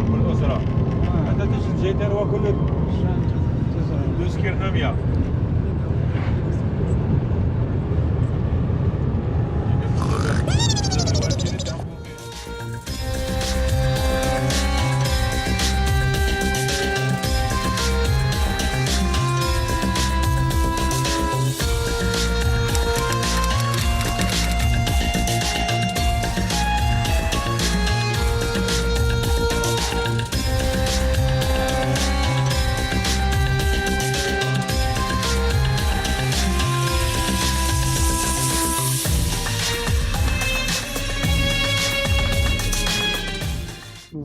بالأسرة أنت تجد زيتون وكل تسكر نمية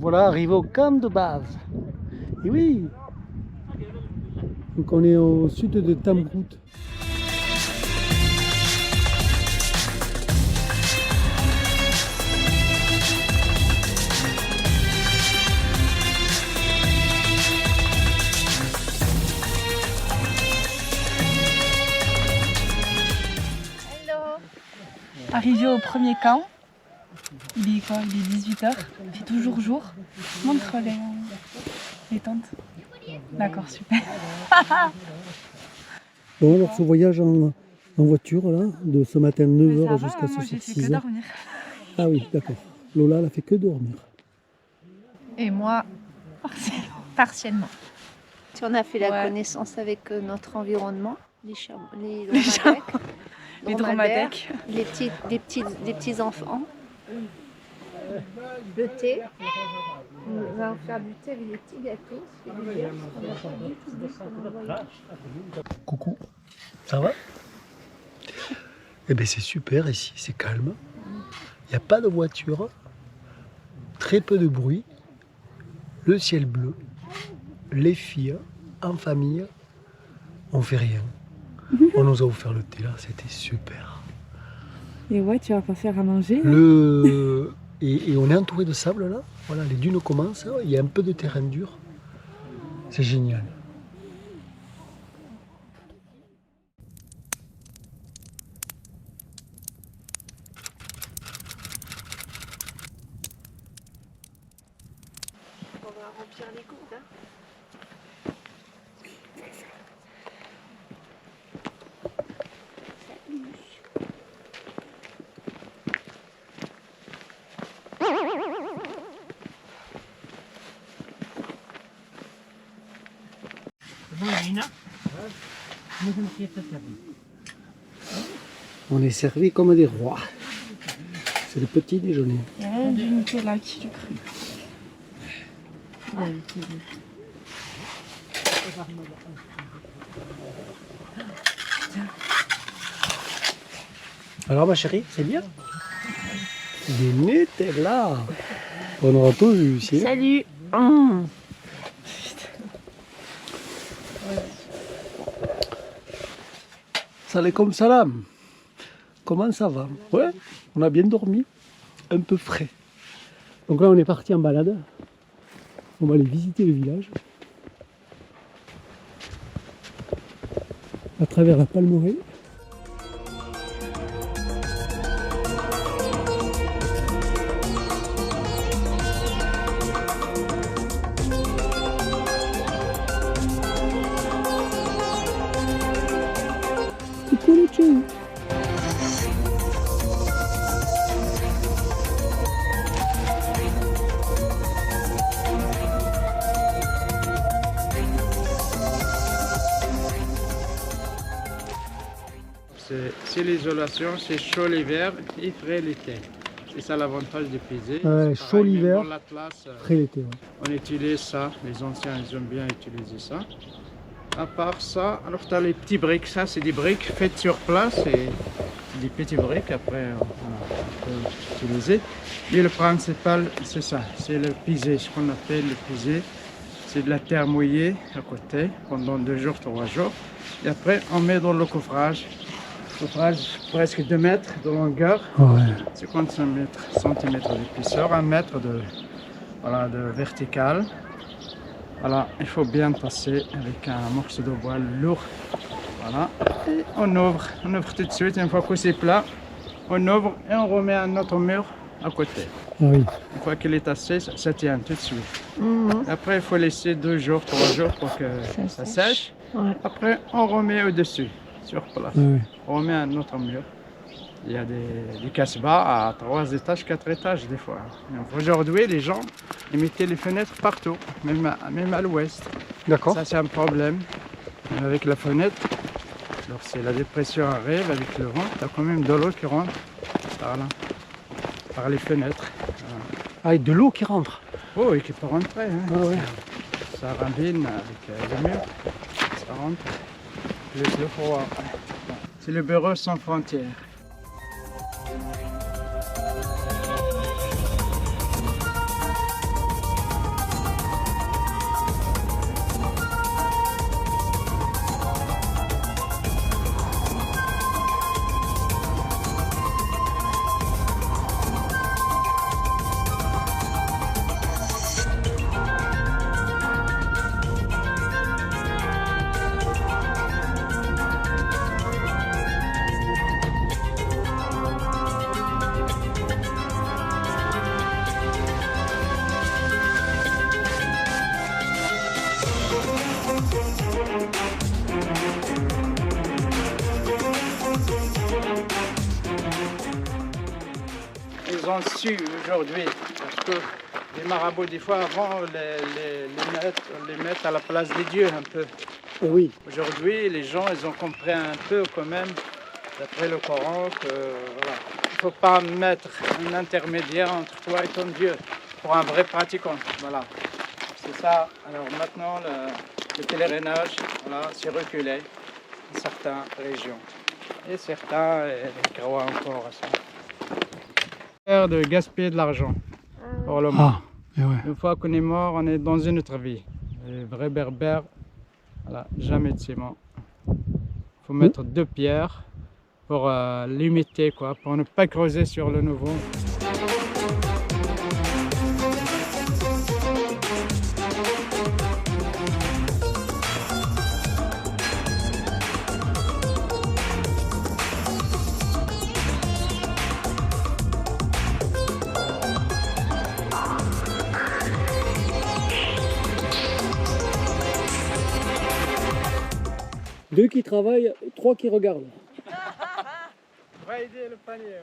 Voilà, arrivé au camp de base. Et oui. Donc on est au sud de Tamrout. Arrivé au premier camp, il est quoi? Il est 18h, il fait toujours jour. Montre les tentes. D'accord, super. Bon, alors ce voyage en voiture là, de ce matin 9h jusqu'à ce soir 6h. J'ai fait que dormir. Ah oui, d'accord. Lola, elle a fait que dormir. Et moi, partiellement. Si on a fait la connaissance avec notre environnement, les dromadaires, les petits enfants, le thé. On va faire du thé avec des petits gâteaux. Coucou, ça va? Eh bien c'est super ici, c'est calme. Il n'y a pas de voiture, très peu de bruit, le ciel bleu, les filles en famille, on fait rien. On nous a offert le thé là, c'était super. Et ouais, tu vas pas faire à manger? Et on est entouré de sable là, voilà, les dunes commencent, il y a un peu de terrain dur, c'est génial. On va remplir les gourdes. Hein. On est servi comme des rois. C'est le petit déjeuner. Il y a rien du Nutella qui est cru. Alors ma chérie, c'est bien? Des Nutella. On aura tout vu ici. Salut. Salam salam. Comment ça va? Ouais, on a bien dormi, un peu frais. Donc là on est parti en balade. On va aller visiter le village. À travers la Palmeraie. C'est l'isolation, c'est chaud l'hiver et frais l'été. C'est ça l'avantage de Pizé. Chaud l'hiver, frais l'été. On utilise ça, les anciens ils aiment bien utiliser ça. À part ça, alors tu as les petits briques, ça c'est des briques faites sur place et des petits briques après on peut utiliser. Mais le principal c'est ça, c'est le Pizé, ce qu'on appelle le Pizé. C'est de la terre mouillée à côté pendant 2 jours, 3 jours. Et après on met dans le coffrage. Presque 2 mètres de longueur, 50 cm d'épaisseur, 1 mètre de vertical. Voilà, il faut bien passer avec un morceau de bois lourd. Voilà, et on ouvre tout de suite. Une fois que c'est plat, on ouvre et on remet un autre mur à côté. Ah oui. Une fois qu'il est tassé, ça tient tout de suite. Après, il faut laisser 2 jours, 3 jours pour que ça sèche. Ouais. Après, on remet au-dessus, sur place. Ah oui. On remet un autre mur. Il y a des casse-bas à 3 étages, 4 étages des fois. Donc, aujourd'hui, les gens ils mettaient les fenêtres partout, même à l'ouest. D'accord. Ça, c'est un problème. Avec la fenêtre, alors si la dépression arrive avec le vent, tu as quand même de l'eau qui rentre par les fenêtres. Ah, et de l'eau qui rentre. Oh, et qui peut rentrer. Hein. Ah ouais. Ça rambine avec le mur, ça rentre. Plus le froid. C'est le bureau sans frontières. Ils ont su aujourd'hui, parce que les marabouts, des fois, avant, les mettent à la place des dieux un peu. Oui. Aujourd'hui, les gens, ils ont compris un peu quand même, d'après le Coran, que voilà, il ne faut pas mettre un intermédiaire entre toi et ton Dieu, pour un vrai pratiquant. Voilà. C'est ça. Alors maintenant, le pèlerinage, voilà, c'est reculé dans certaines régions. Et certains croient encore à ça. De gaspiller de l'argent pour le monde. Ah, et ouais. Une fois qu'on est mort, on est dans une autre vie. Les vrais berbères, voilà, jamais de ciment. Il faut mettre 2 pierres pour limiter, quoi, pour ne pas creuser sur le nouveau. Deux qui travaillent, 3 qui regardent. Va aider le panier,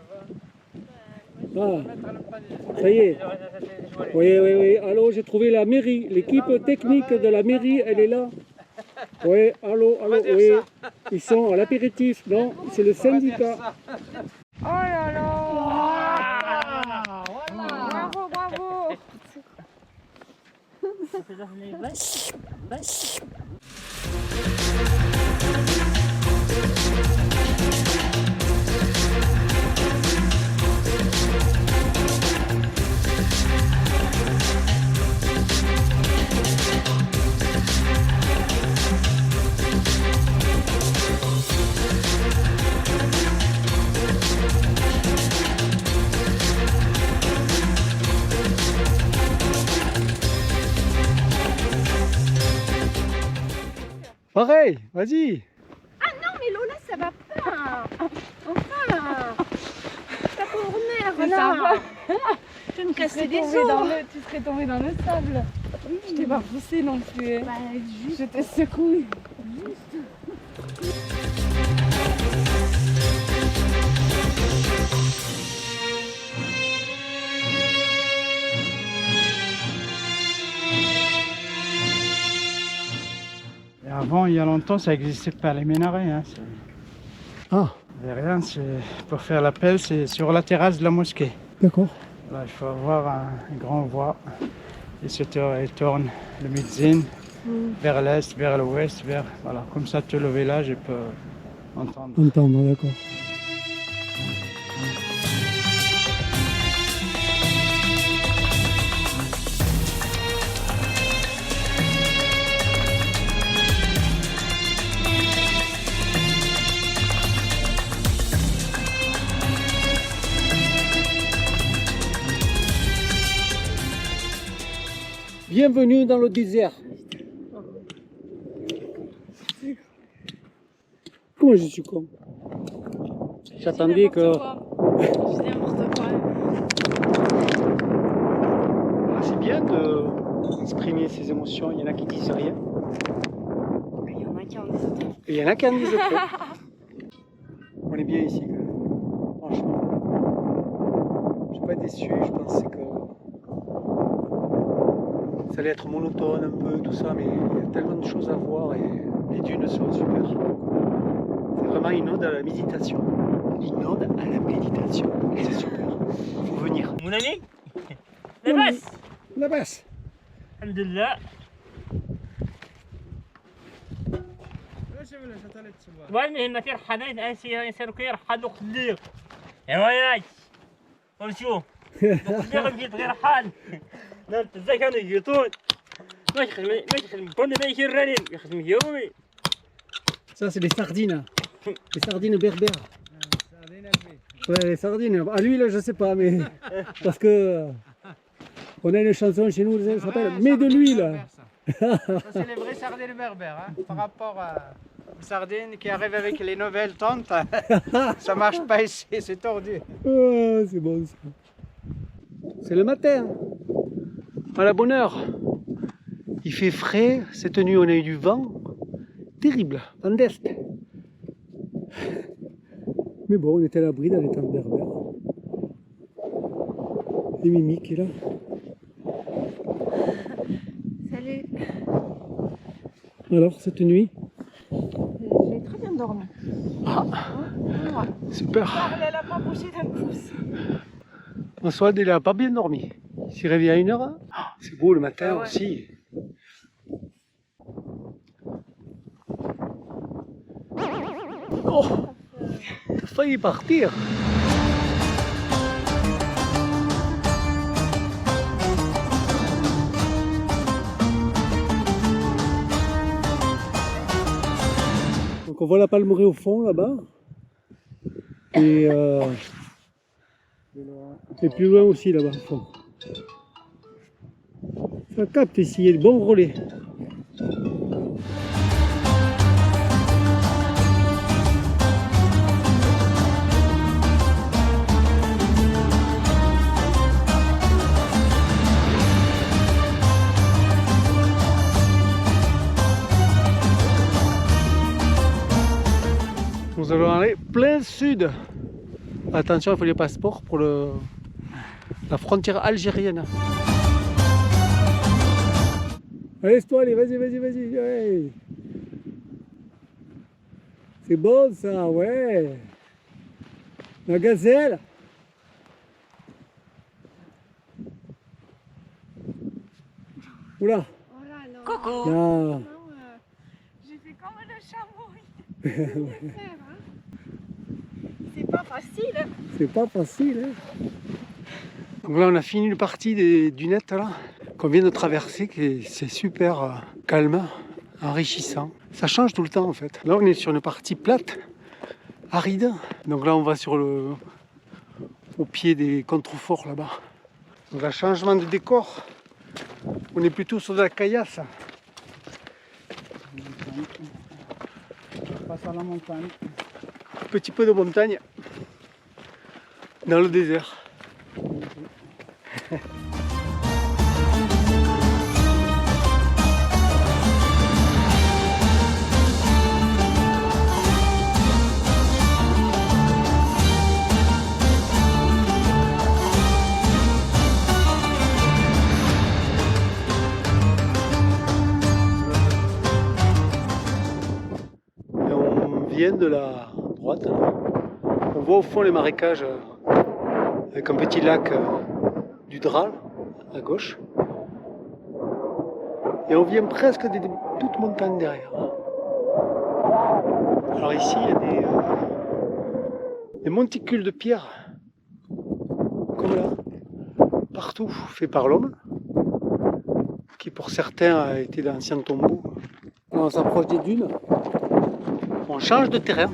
Ah, mettre le panier. ça y est. Oui, oui, oui. Allô, j'ai trouvé la mairie. L'équipe technique de la mairie, elle est là. Oui, allô, allô, oui. Ils sont à l'apéritif. Non, c'est le syndicat. Oh là là. Bravo, bravo. Pareil, vas-y. Ah non, mais Lola, ça va pas. Enfin, ta pauvre mère, là. Je vais me casser des os. Tu serais tombé dans le sable. Je t'ai pas poussé non plus. Bah, juste. Je te secoue. Et avant, il y a longtemps, ça n'existait pas, les minarets. Hein. Ah, Il y a rien, pour faire l'appel, c'est sur la terrasse de la mosquée. d'accord. Là, il faut avoir un grand voix. Et il tourne le muezzin vers l'est, vers l'ouest, voilà. Comme ça, tout le village peut entendre. Entendre, d'accord. Bienvenue dans le désert. Comment je suis con? J'attendais que... Je dis n'importe quoi. exprimer ses émotions, il y en a qui disent rien. Il y en a qui en disent trop. Et il y en a qui en disent trop. On est bien ici, quand même. Franchement. Je suis pas déçu, je pensais que ça allait être monotone un peu, tout ça, mais il y a tellement de choses à voir et les dunes sont super. C'est vraiment une ode à la méditation. Une ode à la méditation. Et c'est super. Il faut venir. Mon ami, لاباس لاباس. الحمد لله. المهم ما تيرحلين يسيروا كيرحلوا خليك ايوا ياي ونشوف خليك غنجي غير حال نانت ازاي كانوا يجيطون ما يخدم كل ما يجي الرنين يخدم يومي. Ça, c'est des sardines. Des sardines berbères. Ouais, les sardines. À lui, là, je sais pas, mais. Parce que. On a une chanson chez nous, ça s'appelle Mais de l'huile. Ça, c'est les vraies sardines berbères. Hein. Par rapport aux sardines qui arrivent avec les nouvelles tentes, ça marche pas ici, c'est tordu. Oh, c'est bon ça. C'est le matin. À la bonne heure. Il fait frais. Cette nuit, on a eu du vent. Terrible. Vent d'est. Mais bon, on était à l'abri dans les tentes berbères. Et Mimi qui est là. Salut. Alors, cette nuit? J'ai très bien dormi. Ah, Ouais. super. Elle a pas bougé d'un pouce. François, il n'a pas bien dormi. Il s'est réveillé à 1h. Hein. Ah, c'est beau le matin Ah ouais. aussi. Oh, t'as failli partir. Donc on voit la palmeraie au fond là-bas. Et plus loin aussi là-bas au fond. Ça capte ici, il y a de bons relais. Nous allons aller plein sud. Attention, il faut les passeports pour la frontière algérienne. Laisse-toi aller, vas-y, vas-y, vas-y. Ouais. C'est bon ça, ouais. La gazelle. Oula. Oh là là. Coucou. Là. J'ai fait comme le chameau. C'est pas facile. Hein. C'est pas facile. Hein. Donc là, on a fini une partie des dunettes là, qu'on vient de traverser, c'est super calme, enrichissant. Ça change tout le temps en fait. Là, on est sur une partie plate, aride. Donc là, on va au pied des contreforts là-bas. Donc là, changement de décor. On est plutôt sur de la caillasse. On passe à la montagne. Un petit peu de montagne dans le désert. Et on vient de la droite. Là. On voit au fond les marécages avec un petit lac du Dral à gauche. Et on vient presque des toutes montagnes derrière. Alors ici, il y a des monticules de pierre, comme là, partout, fait par l'homme, qui pour certains a été d'anciens tombeaux. Alors on s'approche des dunes, on change de terrain.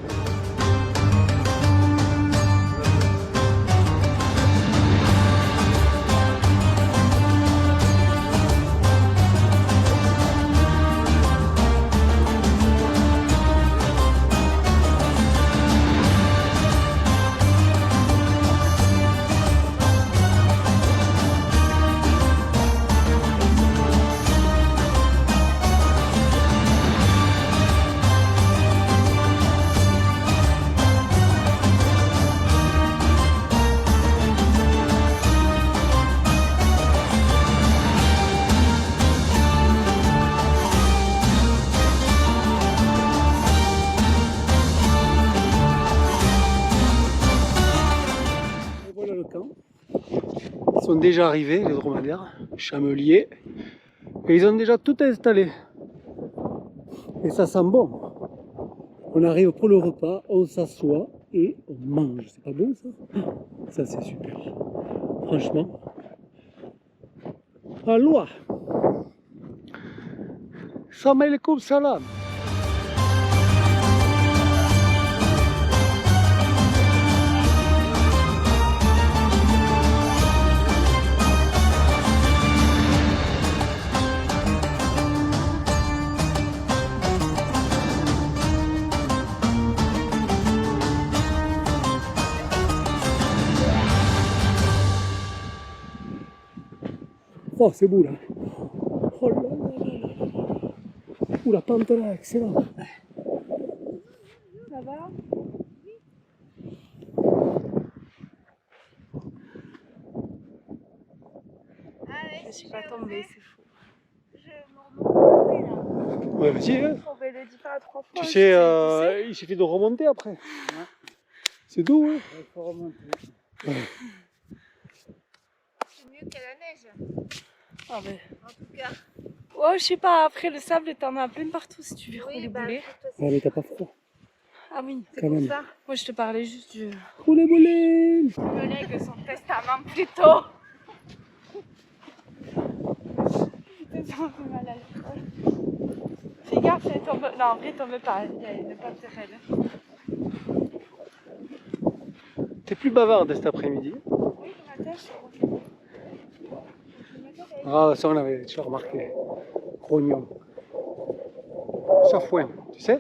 sont déjà arrivés, les dromadaires, chameliers, et ils ont déjà tout installé. Et ça sent bon. On arrive pour le repas, on s'assoit et on mange. C'est pas bon ça? Ça c'est super. Franchement. Allah. Salam alaikum salam. Oh, c'est beau là. Oh là là là là. Ouh, la pente là, excellent. Ça va? Je suis pas tombée, c'est fou. Ouais, vas-y, hein. On va le dire à 3 fois. Tu sais, il suffit de remonter après. C'est doux, hein. Il faut remonter. Ouais. C'est mieux qu'à la neige, Ah ben. en tout cas. Oh, je sais pas, après le sable, t'en as plein partout si tu veux Oui, rouler bah, boulet. de toute façon, Ouais, mais t'as pas froid. Ah oui, c'est quand pour même. ça. moi je te parlais juste du. Roulez, boulez. Me lègue son testament plus tôt. Putain, ça me fait mal à l'épaule. Fais gaffe, elle tombe. Non, en vrai, tombe pas. Il y a une pente raide. T'es plus bavarde cet après-midi. Oui, le matin, je suis revenue. Ah, ça on avait déjà remarqué. Grognon. Chafouin, tu sais?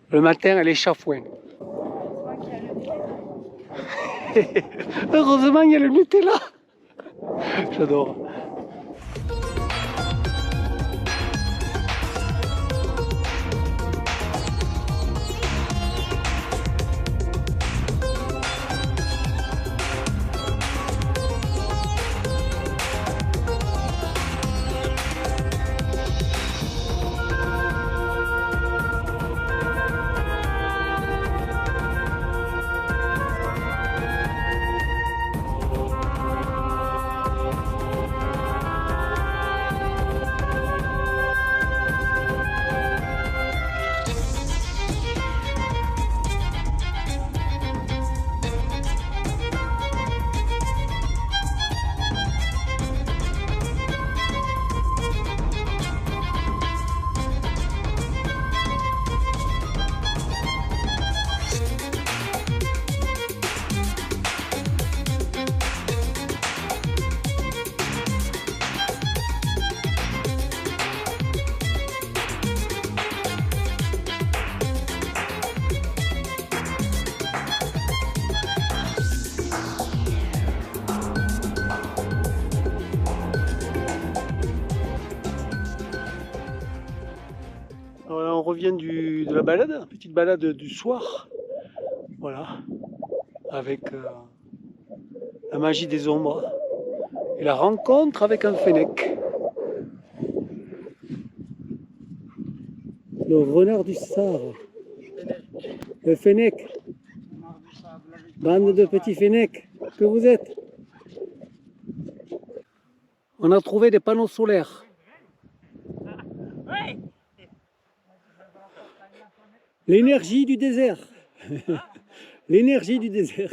Le matin, elle est chafouin. Heureusement, il y a le Nutella. J'adore. Alors là, on revient de la balade, petite balade du soir. Voilà. Avec la magie des ombres. Et la rencontre avec un fennec. Le renard du Sahara. Le fennec. Bande de petits fennecs que vous êtes. On a trouvé des panneaux solaires. L'énergie du désert. L'énergie du désert.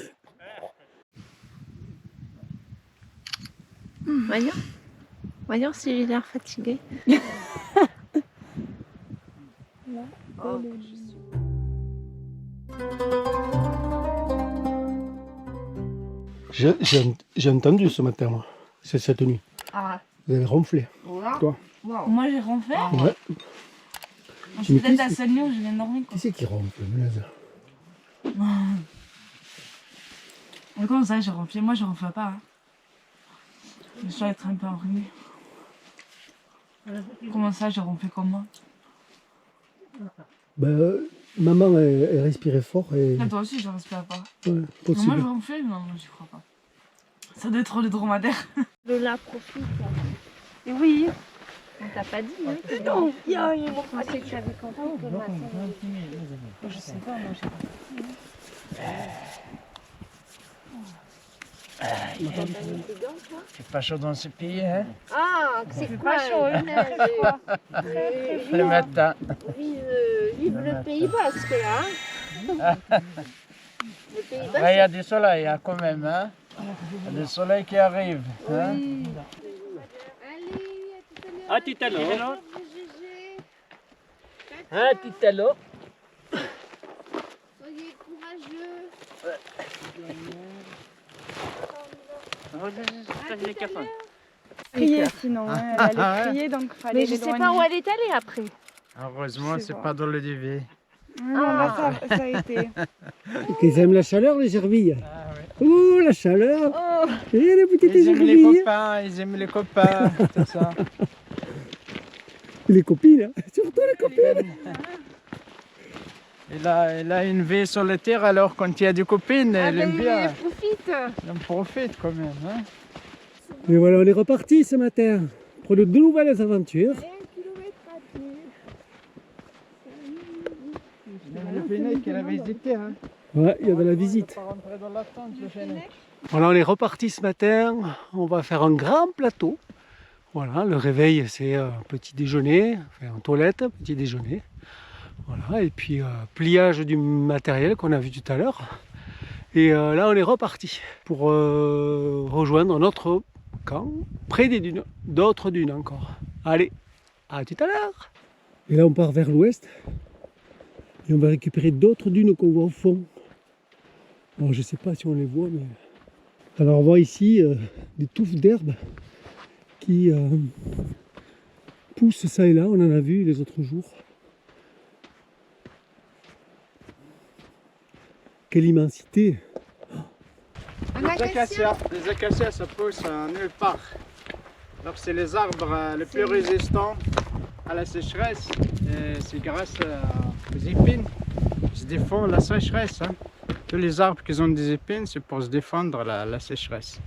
Voyons. Voyons si j'ai l'air fatiguée. Oh. J'ai entendu ce matin, moi, c'est cette nuit. Ah. Vous avez ronflé. Toi. Moi j'ai ronflé. Ouais. Je suis peut-être à seule nuit où je viens de dormir. Qui c'est qui ronfle, Blaise? Mais comment ça j'ai ronflé? Moi je ronfle pas. Hein. Je dois être un peu enrhumée. Comment ça j'ai ronflé comme moi? Ben, maman, elle respirait fort et... Là, toi aussi je respire pas. Ouais, Non, possible. moi je ronflais, non, moi j'y crois pas. Ça doit être le dromadaire. Lola profite. Là. Et oui. On t'a pas dit, hein? Non, il y a une Je pensais que tu avais compris que le matin. Je sais pas, moi j'ai pas. C'est pas chaud dans ce pays, hein? Ah, c'est quoi pas chaud, hein. Le matin. Vive le Pays Basque là. Hein. Le Pays Basque. Là, il y a du soleil hein, quand même. Hein? Il y a du soleil qui arrive. Hein? Allez, À tout à l'heure. GG. À tout à l'heure. Soyez courageux. Crier sinon, hein. Elle allait crier donc fallait Mais je sais pas où elle est allée après. Heureusement, Je sais c'est pas. pas dans le duvet. Ah, ça a été. Ils aiment la chaleur, les gerbilles. Ah, ouais. Oh, la chaleur. Oh, Et les petites Ils aiment les gerbilles. copains, ils aiment les copains, tout ça. Les copines, hein. Surtout les copines. Elle a une vie solitaire alors quand il y a des copines, elle aime bien. Profite. Elle en profite quand même. Hein? Et voilà, on est reparti ce matin pour de nouvelles aventures. Même le Fennec qu'elle avait visité. Hein? Ouais, il y a de la visite. Pas rentrer dans la tente, le Fennec. Voilà, on est reparti ce matin. On va faire un grand plateau. Voilà, le réveil, c'est petit déjeuner, enfin, en toilette, petit déjeuner. Voilà, et puis pliage du matériel qu'on a vu tout à l'heure. Et là, on est reparti pour rejoindre notre camp, près des dunes, d'autres dunes encore. Allez, à tout à l'heure. Et là, on part vers l'ouest. Et on va récupérer d'autres dunes qu'on voit au fond. Alors, je ne sais pas si on les voit, mais... Alors, on voit ici des touffes d'herbe qui poussent ça et là. On en a vu les autres jours. Quelle immensité! Les acacias, ça pousse nulle part. Alors c'est les arbres les plus résistants à la sécheresse. Et c'est grâce aux épines qui se défendent la sécheresse. Hein. Tous les arbres qui ont des épines, c'est pour se défendre la sécheresse.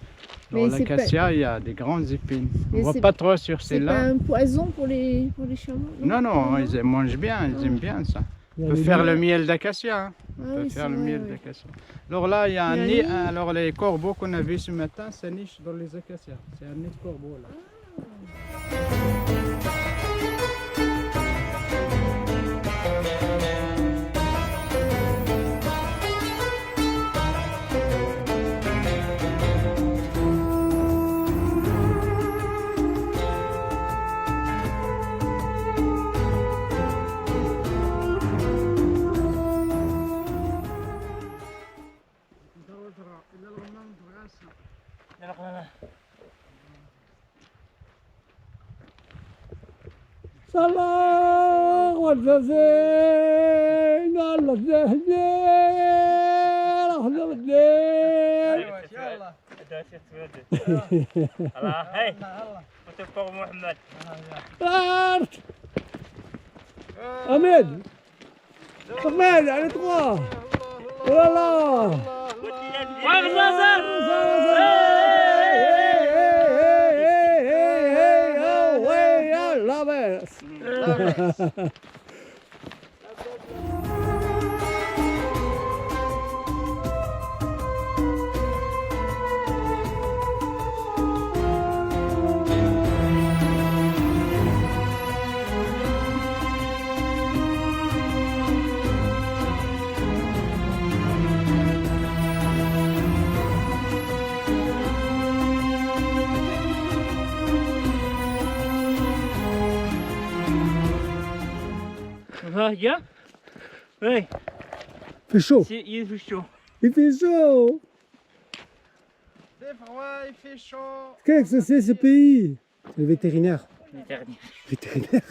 Dans Mais c'est l'acacia, il y a des grandes épines. On Mais ne voit c'est- pas trop sur C'est pas celle-là. un poison pour les chameaux? Non, ils mangent bien, ils aiment bien ça. On peut faire le miel d'acacia. Hein. Ah On peut oui, faire c'est le vrai, miel ouais. d'acacia. Alors là, il y a un Il y nid. a un nid. Alors les corbeaux qu'on a vus ce matin, ça niche dans les acacias. C'est un nid de corbeau là. Salam والزين الله الزين الله الزين الله هاي وتفوق محمد Art Ahmed Ahmed, allez trois Oh là là ها جا اي Il fait chaud, يفشوا il fait chaud. C'est froid, il fait chaud. Qu'est-ce que c'est ce pays? C'est le vétérinaire. Vétérinaire.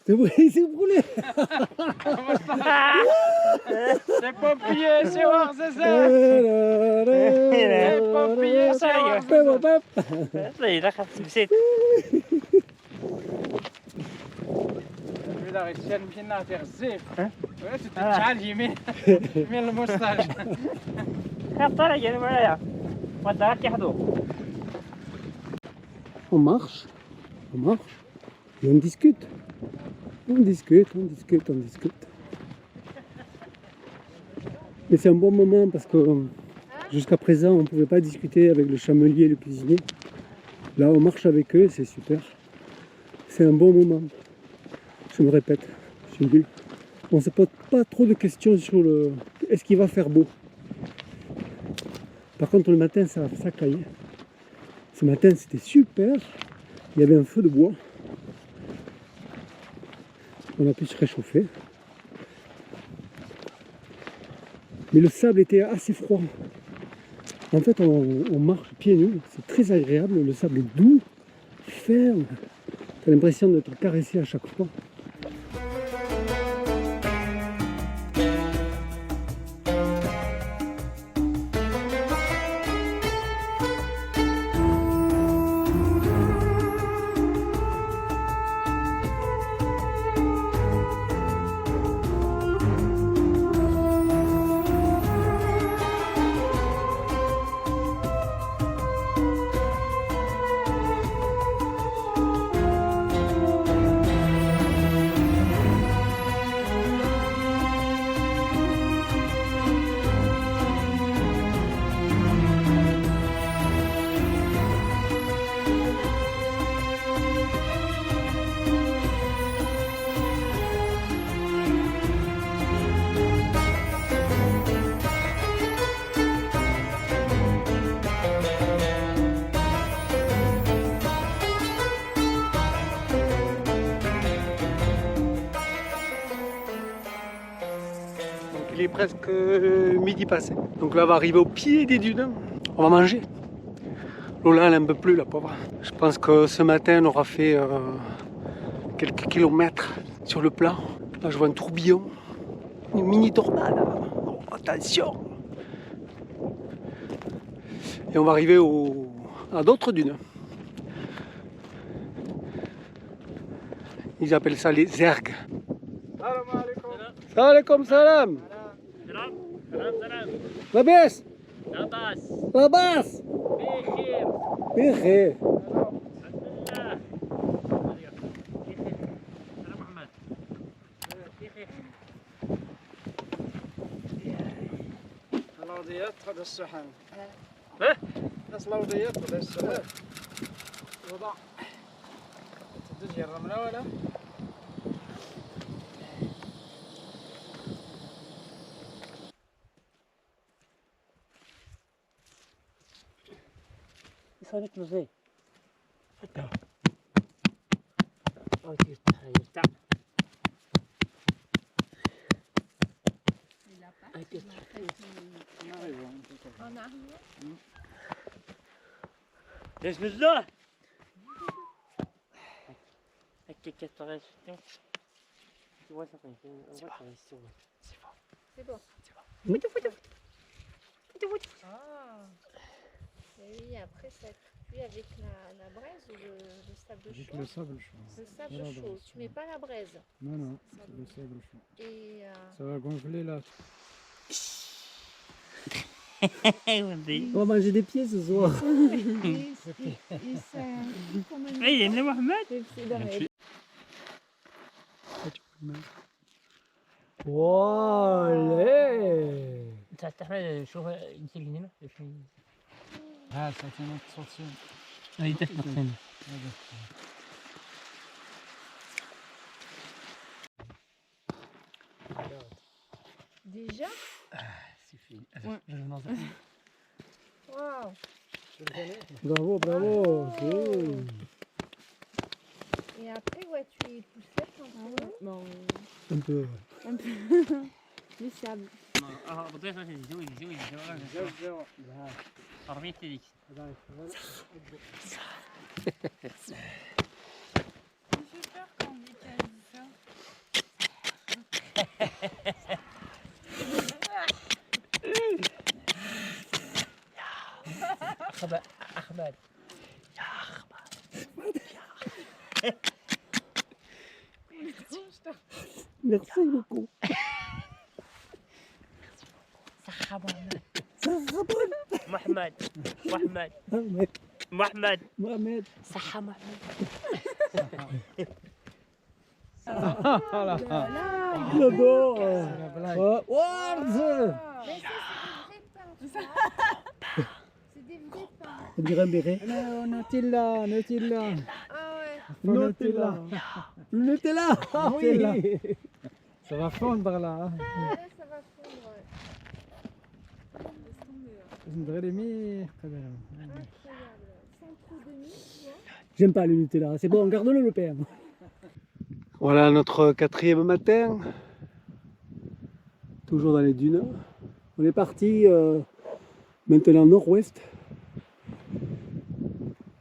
C'est vrai, il s'est brûlé. Les pompiers, c'est voir, c'est ça. Les pompiers, c'est voir, تلاقي دخلت نسيت لا غير مشينا في غزيف تتعال يمين يمين المستاج خاف طالع جاني معايا ودارك يحضو On marche, et on discute. On discute. Mais c'est un bon moment parce que jusqu'à présent, on ne pouvait pas discuter avec le chamelier et le cuisinier. Là, on marche avec eux, c'est super. C'est un bon moment. Je me répète, je suis nul. On ne se pose pas trop de questions sur le... Est-ce qu'il va faire beau? Par contre, le matin, ça caillait. Ce matin, c'était super. Il y avait un feu de bois. On a pu se réchauffer. Mais le sable était assez froid. En fait, on marche pieds nus. C'est très agréable. Le sable est doux, ferme. Tu as l'impression d'être caressé à chaque fois. Il est presque midi passé. Donc là, on va arriver au pied des dunes. On va manger. Lola, elle en peut plus, la pauvre. Je pense que ce matin, on aura fait quelques kilomètres sur le plat. Là, je vois un tourbillon. Une mini tornade. Oh, attention. Et on va arriver à d'autres dunes. Ils appellent ça les ergues. Salam alaikum salam. لاباس لاباس لاباس بخير بخير انا محمد بخير الارضيات هذا الصحن ها ناس الارضيات هذا الصحن وضع تدج الرمله ولا صارت له زي فتح يرتاح بسم الله هكا كتغير tu vois ça C'est bon. Ah. Et oui, après ça cuit avec la braise ou le sable Avec chaud. le sable chaud. Le sable Voilà, chaud. bah, Tu mets pas la braise. Non, non, c'est le sable chaud. Et Ça va gonfler là. On va manger des pieds ce soir. اي انا محمد Olé. انت احنا شوف انت اللي هنا Ah, ça c'est notre sortie. هاي تفهم déjà. c'est fini Waouh. Bravo, bravo. Cool. Et après, ouais, tu es tout sec un peu. Bon, Un peu. un peu. Du sable. اه بطيخ زوج رميت ليك J'ai peur quand on dit ça. Merci beaucoup. محمد محمد Mohamed. محمد Mohamed. صحة محمد. J'adore. C'est des vrais pains. On dirait un béret. Nutella, Nutella. Ah ouais. Nutella. Nutella. Ah oui. Nutella. Ça va fondre là. Ouais, ça va fondre. Ouais. Incroyable. Sans trop de mie, tu vois. J'aime pas le Nutella. C'est bon, garde-le le père. Voilà notre 4e matin. Toujours dans les dunes. On est parti maintenant nord-ouest.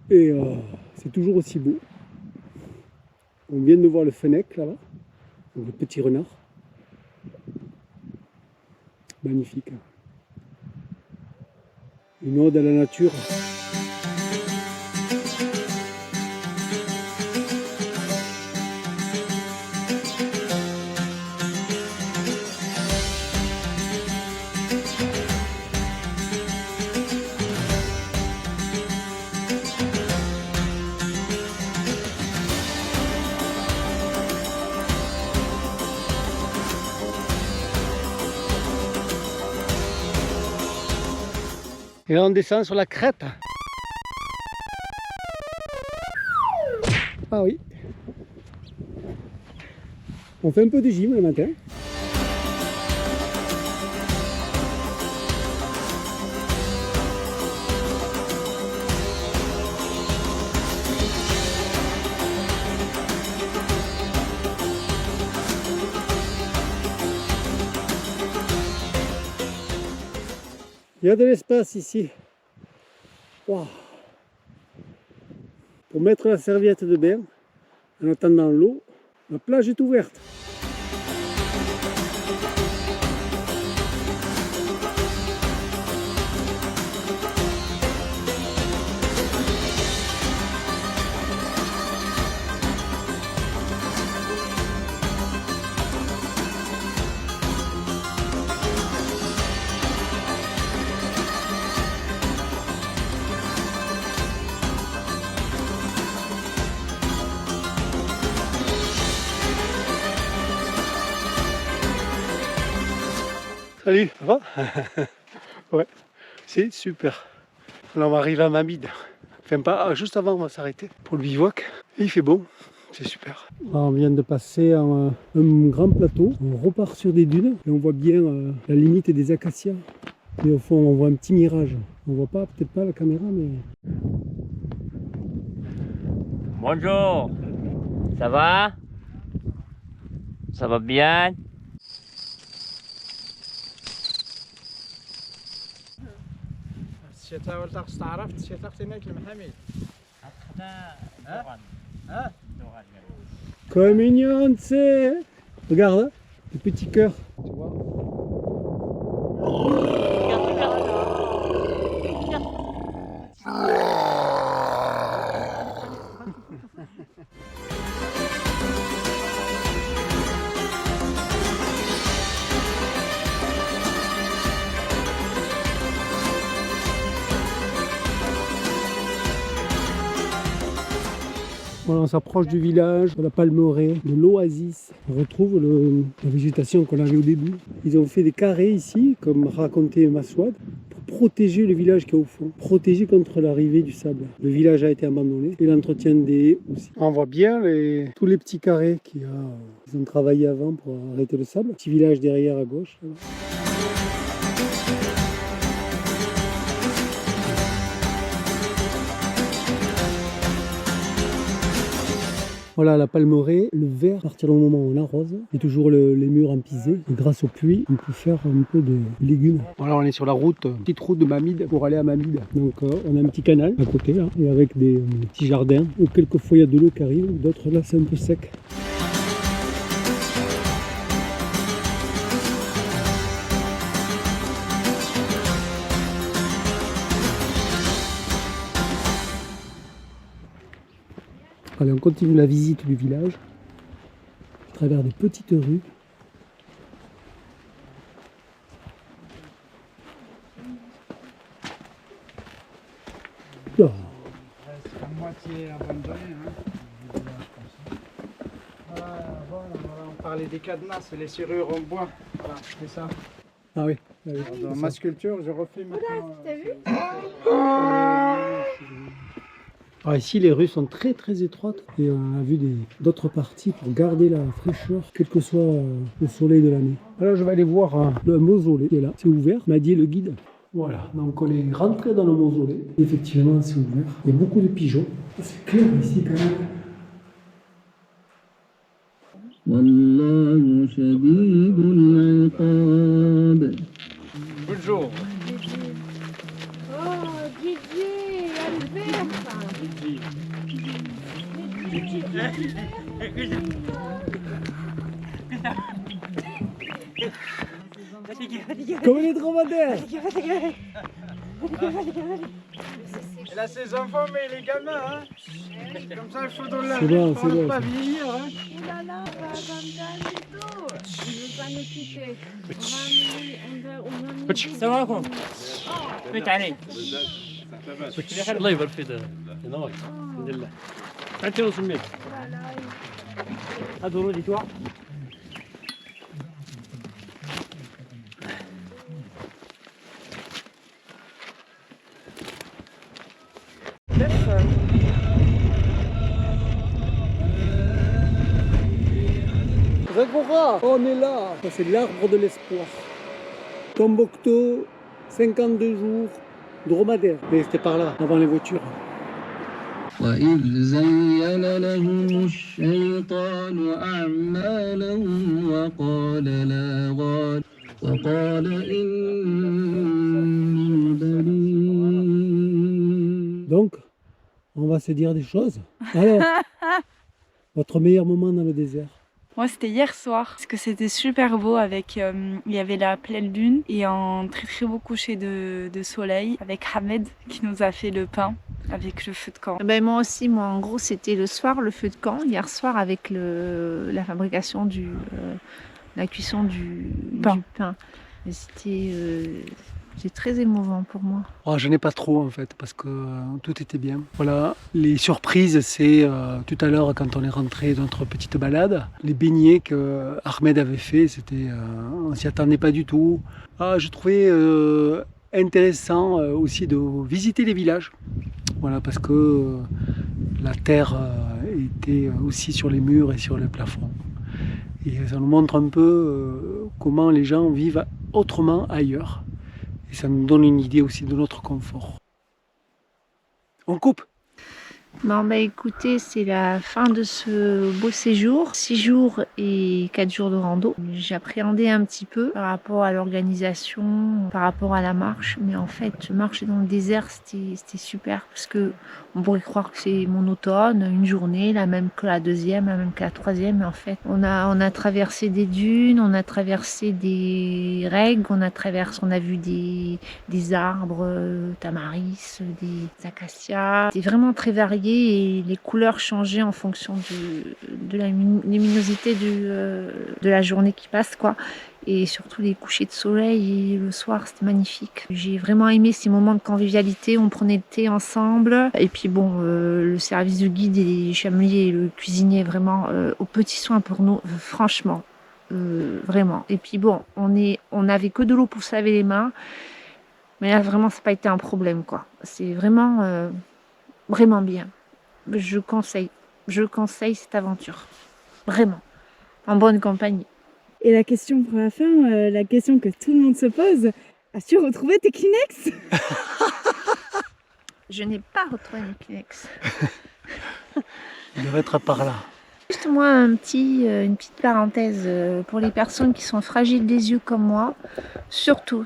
Et c'est toujours aussi beau. On vient de voir le fennec là-bas. Le petit renard. Magnifique. Une ode à la nature. Et là on descend sur la crête. Ah oui. On fait un peu de gym le matin. Il y a de l'espace ici. Wow. Pour mettre la serviette de bain, en attendant l'eau, la plage est ouverte. Salut, ça va? Ouais, c'est super. Là on va arriver à Mamide. Enfin pas, juste avant on va s'arrêter pour le bivouac. Et il fait bon, c'est super. On vient de passer un grand plateau. On repart sur des dunes et on voit bien la limite des acacias. Et au fond on voit un petit mirage. On voit pas, peut-être pas la caméra mais... Bonjour. Ça va? Ça va bien? الشتاء والطقس استعرفت الشتاء هناك المحامي. Comme mignon, c'est... Regarde, le petit cœur. Tu vois? Voilà, on s'approche du village, de la palmeraie, de l'oasis. On retrouve la végétation qu'on avait au début. Ils ont fait des carrés ici, comme racontait Maswad, pour protéger le village qui est au fond, protéger contre l'arrivée du sable. Le village a été abandonné et l'entretien des haies aussi. On voit bien tous les petits carrés qu'ils ont travaillé avant pour arrêter le sable. Petit village derrière à gauche. Là. Voilà la palmeraie, le vert, à partir du moment où on arrose, et toujours les murs en pisé. Et grâce aux pluies, on peut faire un peu de légumes. Voilà, on est sur la route, petite route de Mamide pour aller à Mamide. Donc on a un petit canal à côté, là, et avec des petits jardins, où quelquefois il y a de l'eau qui arrive, d'autres là c'est un peu sec. Allez, on continue la visite du village à travers des petites rues. Oh. C'est à moitié abandonné. Hein. Voilà, on parlait des cadenas, c'est les serrures en bois. Voilà, c'est ça. Ah oui. Dans ma sculpture, je refais maintenant. T'as vu? Alors ici, les rues sont très étroites et on a vu d'autres parties pour garder la fraîcheur, quel que soit le soleil de l'année. Alors je vais aller voir le mausolée qui est là. C'est ouvert, m'a dit le guide. Voilà, donc on est rentré dans le mausolée. Effectivement, c'est ouvert. Il y a beaucoup de pigeons. C'est clair ici quand même. والله شديد العقاب. Bonjour. Oh, Didier, Albert. Comme les dromadaires. Elle a ses enfants, mais les gamins, hein. Comme ça, il faut dans la C'est bon, pour c'est ne bon. pas vieillir, hein. Oh là là, on va attendre un peu. Il ne veut pas nous quitter. On va السلام عليكم بيت علي الله يبارك في دارك ينور الحمد لله انت وسميت هادو رودي توا Ragora, on est là. Ça, c'est l'arbre de l'espoir. Tombouctou, 52 jours, dromadaire. Mais c'était par là, avant les voitures. وإذ زين لهم الشيطان أعمالهم وقال لا غالب وقال إني بريء. Donc, on va se dire des choses. Alors, votre meilleur moment dans le désert? Moi, c'était hier soir, parce que c'était super beau avec, il y avait la pleine lune et un très beau coucher de soleil avec Ahmed qui nous a fait le pain avec le feu de camp. Ben moi aussi, en gros, c'était le soir, le feu de camp, hier soir avec la fabrication la cuisson du pain. Et c'était très émouvant pour moi. Oh, je n'ai pas trop en fait, parce que tout était bien. Voilà, les surprises, c'est tout à l'heure quand on est rentré de notre petite balade, les beignets que Ahmed avait fait, c'était, on s'y attendait pas du tout. Ah, je trouvais intéressant aussi de visiter les villages. Voilà, parce que la terre était aussi sur les murs et sur les plafonds. Et ça nous montre un peu comment les gens vivent autrement ailleurs. Et ça nous donne une idée aussi de notre confort. On coupe. Bon, bah écoutez, c'est la fin de ce beau séjour. 6 jours et 4 jours de rando. J'appréhendais un petit peu par rapport à l'organisation, par rapport à la marche. Mais en fait, marcher dans le désert, c'était super. Parce que on pourrait croire que c'est monotone, une journée, la même que la deuxième, la même que la troisième. Mais en fait, on a traversé des dunes, on a traversé des règles, on a vu des arbres, tamaris, des acacias. C'était vraiment très varié. Et les couleurs changeaient en fonction de la luminosité de la journée qui passe, quoi. Et surtout les couchers de soleil et le soir, c'était magnifique. J'ai vraiment aimé ces moments de convivialité, on prenait le thé ensemble. Et puis bon, le service de guide et les chameliers et le cuisinier, vraiment aux petits soins pour nous, franchement, vraiment. Et puis bon, on n'avait que de l'eau pour se laver les mains. Mais là, vraiment, ça n'a pas été un problème, quoi. C'est vraiment... vraiment bien. Je conseille cette aventure. Vraiment. En bonne compagnie. Et la question pour la fin, la question que tout le monde se pose, as-tu retrouvé tes Kleenex? Je n'ai pas retrouvé mes Kleenex. Il devrait être par là. Juste moi, une petite parenthèse pour les personnes qui sont fragiles des yeux comme moi. Surtout,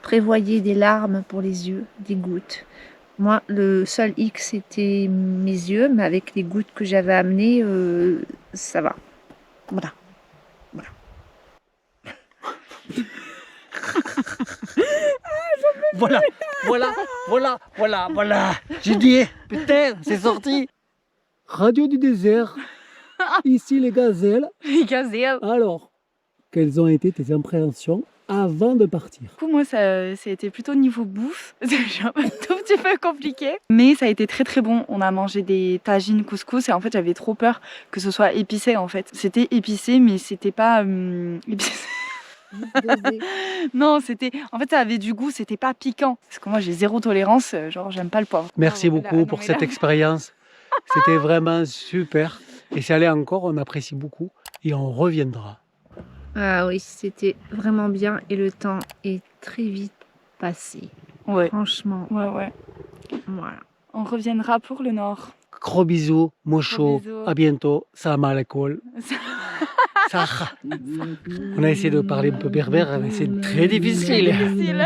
prévoyez des larmes pour les yeux, des gouttes. Moi, le seul X, c'était mes yeux, mais avec les gouttes que j'avais amenées, ça va. Voilà. Voilà. J'ai dit, putain, c'est sorti. Radio du désert. Ici les gazelles. Les gazelles. Alors, quelles ont été tes appréhensions avant de partir? Du coup, moi, ça a été plutôt niveau bouffe. C'est un tout petit peu compliqué. Mais ça a été très très bon. On a mangé des tagines couscous et en fait, j'avais trop peur que ce soit épicé en fait. C'était épicé, mais c'était pas épicé. Non, c'était. En fait, ça avait du goût, c'était pas piquant. Parce que moi, j'ai zéro tolérance, genre, j'aime pas le poivre. Merci Voilà, beaucoup non, pour mais cette là- expérience. C'était vraiment super. Et ça allait encore, on apprécie beaucoup. Et on reviendra. Ah oui, c'était vraiment bien et le temps est très vite passé. Ouais. Franchement, Ouais. voilà. On reviendra pour le nord. Gros bisous, Mocho. Gros bisous. À bientôt. Salam alaikum. Saha. On a essayé de parler un peu berbère, mais c'est très difficile. Difficile.